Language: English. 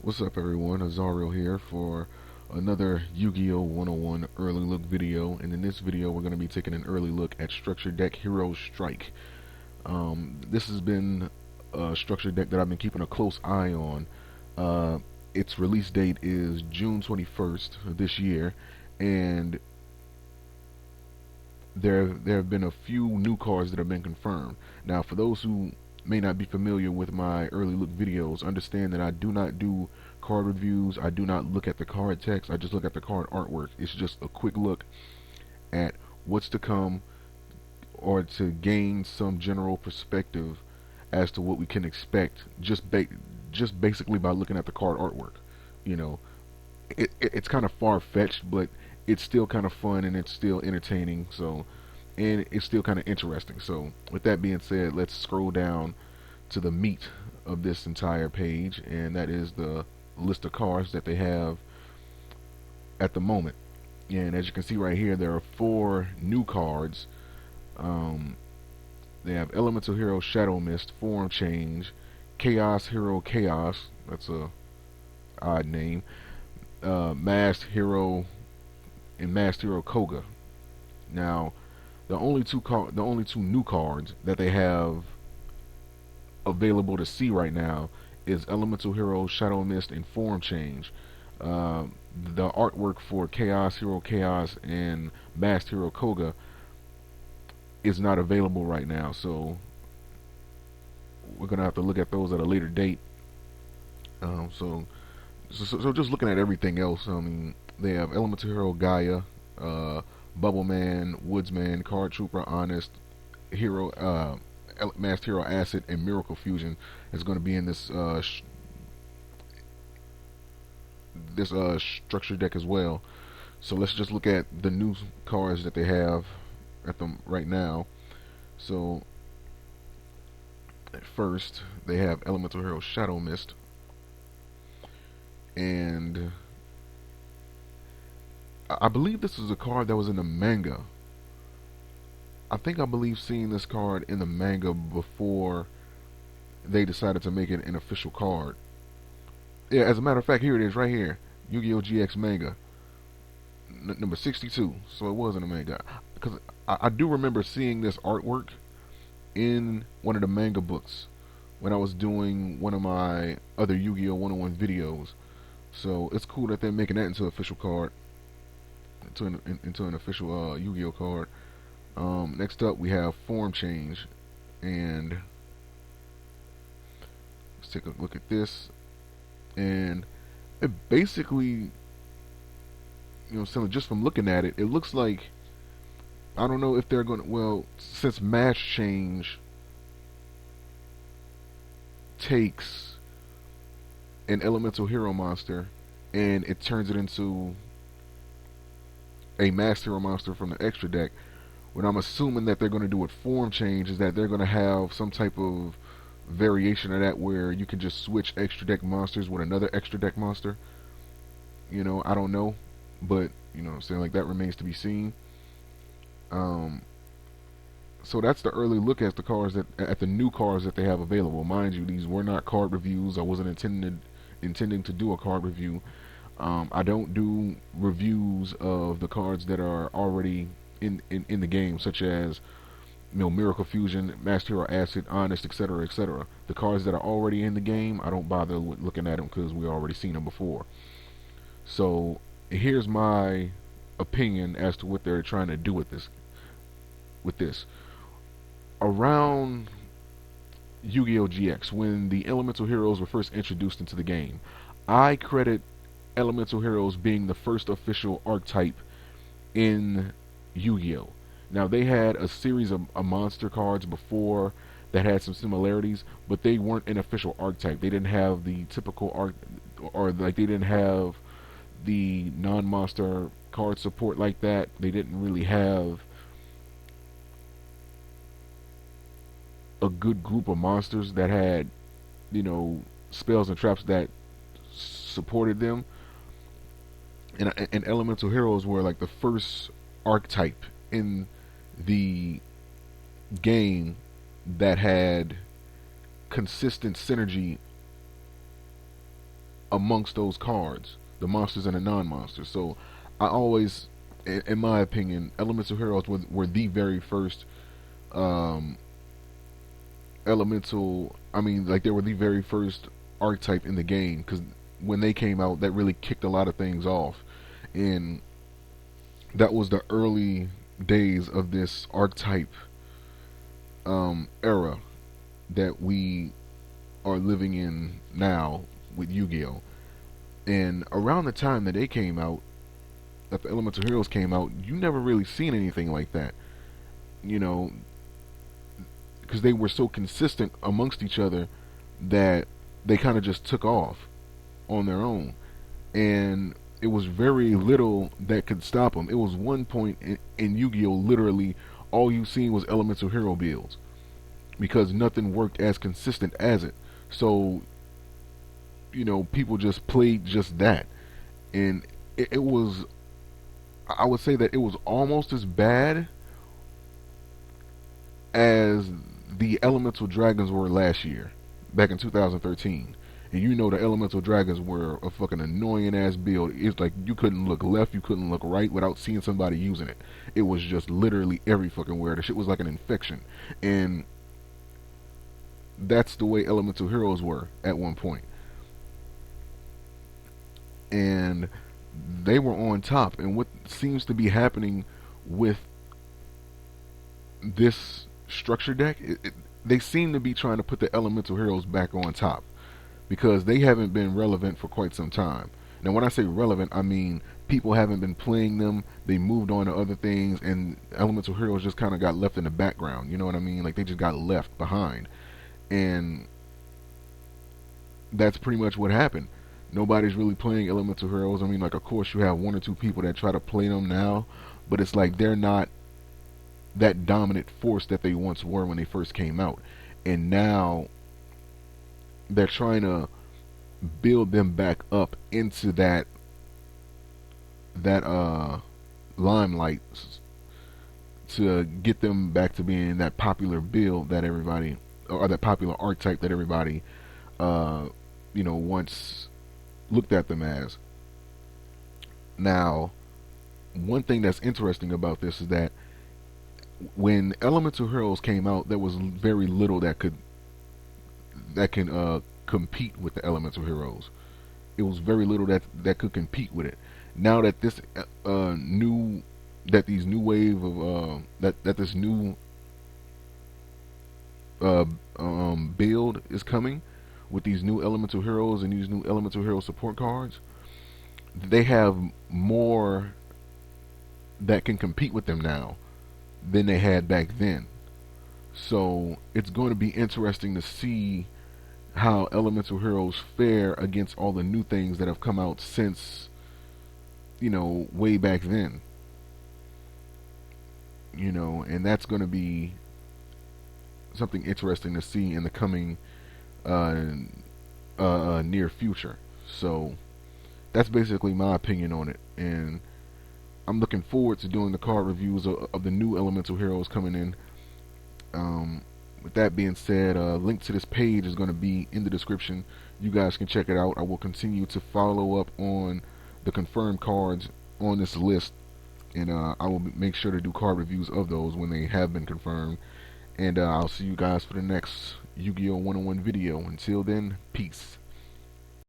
What's up everyone, Azario here for another Yu-Gi-Oh! 101 early look video, and in this video we're going to be taking an early look at Structure Deck Heroes Strike. This has been a structure deck that I've been keeping a close eye on. Its release date is June 21st of this year, and there have been a few new cards that have been confirmed. Now, for those who may not be familiar with my early look videos, understand that I do not do card reviews. I do not look at the card text. I just look at the card artwork. It's just a quick look at what's to come, or to gain some general perspective as to what we can expect, just basically by looking at the card artwork. You know, it's kind of far-fetched, but it's still kind of fun and it's still entertaining. So, and it's still kind of interesting. So, with that being said, let's scroll down to the meat of this entire page, and that is the list of cards that they have at the moment. And as you can see right here, there are 4 new cards. They have Elemental Hero Shadow Mist, Form Change, Chaos Hero Chaos, that's a odd name, Masked Hero, and Masked Hero Koga. Now, the only two new cards that they have available to see right now is Elemental Hero Shadow Mist and Form Change. The artwork for Chaos Hero Chaos and Masked Hero Koga is not available right now, so we're gonna have to look at those at a later date. So just looking at everything else, I mean, they have Elemental Hero Gaia, Bubble Man, Woodsman, Card Trooper, Honest Hero, Masked Hero Acid, and Miracle Fusion is going to be in this structure deck as well. So let's just look at the new cards that they have at them right now. So at first they have Elemental Hero Shadow Mist, and I believe this is a card that was in the manga. I believe seeing this card in the manga before they decided to make it an official card. Yeah, as a matter of fact, here it is right here. Yu-Gi-Oh! GX manga. Number 62. So it was in the manga. Because I do remember seeing this artwork in one of the manga books when I was doing one of my other Yu-Gi-Oh! 101 videos. So it's cool that they're making that into an official card. Into an official Yu-Gi-Oh! Card. Next up we have Form Change, and let's take a look at this. And it basically, so just from looking at it, it looks like, I don't know if they're going to, well, since Mass Change takes an elemental hero monster and it turns it into a masked hero monster from the extra deck, what I'm assuming that they're going to do with Form Change is that they're going to have some type of variation of that where you can just switch extra deck monsters with another extra deck monster. I don't know, but I'm saying, like, that remains to be seen. So that's the early look at the new cards that they have available. Mind you, these were not card reviews. I wasn't intending to do a card review. I don't do reviews of the cards that are already in the game, such as Miracle Fusion, Master Hero Acid, Honest, etc., etc. The cards that are already in the game, I don't bother with looking at them because we already seen them before. So here's my opinion as to what they're trying to do with this. Around Yu-Gi-Oh! GX, when the Elemental Heroes were first introduced into the game, I credit Elemental Heroes being the first official archetype in Yu-Gi-Oh! Now, they had a series of monster cards before that had some similarities, but they weren't an official archetype. They didn't have the typical or like they didn't have the non-monster card support like that. They didn't really have a good group of monsters that had, spells and traps that supported them. And Elemental Heroes were like the first archetype in the game that had consistent synergy amongst those cards, the monsters and the non-monsters. So I always, in my opinion, Elemental Heroes were the very first um, elemental. I mean, like they were the very first archetype in the game because when they came out, that really kicked a lot of things off, and that was the early days of this archetype era that we are living in now with Yu-Gi-Oh. And around the time that they came out, that the Elemental Heroes came out, you never really seen anything like that. You know, because they were so consistent amongst each other that they kind of just took off on their own. And it was very little that could stop them. It was one point in Yu-Gi-Oh! Literally, all you seen was Elemental Hero builds because nothing worked as consistent as it. So, people just played just that. And it was, I would say that it was almost as bad as the Elemental Dragons were last year, back in 2013. And the Elemental Dragons were a fucking annoying ass build. It's like you couldn't look left, you couldn't look right without seeing somebody using it. It was just literally every fucking where. The shit was like an infection. And that's the way Elemental Heroes were at one point. And they were on top. And what seems to be happening with this structure deck, they seem to be trying to put the Elemental Heroes back on top because they haven't been relevant for quite some time. Now, when I say relevant, I mean people haven't been playing them. They moved on to other things, and Elemental Heroes just kind of got left in the background. You know what I mean? Like they just got left behind, and that's pretty much what happened. Nobody's really playing Elemental Heroes. I mean, like, of course, you have one or two people that try to play them now, but it's like they're not that dominant force that they once were when they first came out. And now they're trying to build them back up into that limelight to get them back to being that popular build that everybody, or that popular archetype that everybody once looked at them as. Now, one thing that's interesting about this is that when Elemental Heroes came out, there was very little that can compete with the Elemental Heroes. It was very little that could compete with it. Now that this these new wave of this new build is coming with these new Elemental Heroes and these new Elemental Hero support cards, they have more that can compete with them now than they had back then. So it's going to be interesting to see how Elemental Heroes fare against all the new things that have come out since, way back then. And that's going to be something interesting to see in the coming near future. So that's basically my opinion on it, and I'm looking forward to doing the card reviews of the new Elemental Heroes coming in. With that being said, a link to this page is going to be in the description. You guys can check it out. I will continue to follow up on the confirmed cards on this list, and I will make sure to do card reviews of those when they have been confirmed. And I'll see you guys for the next Yu-Gi-Oh! 101 video. Until then, peace.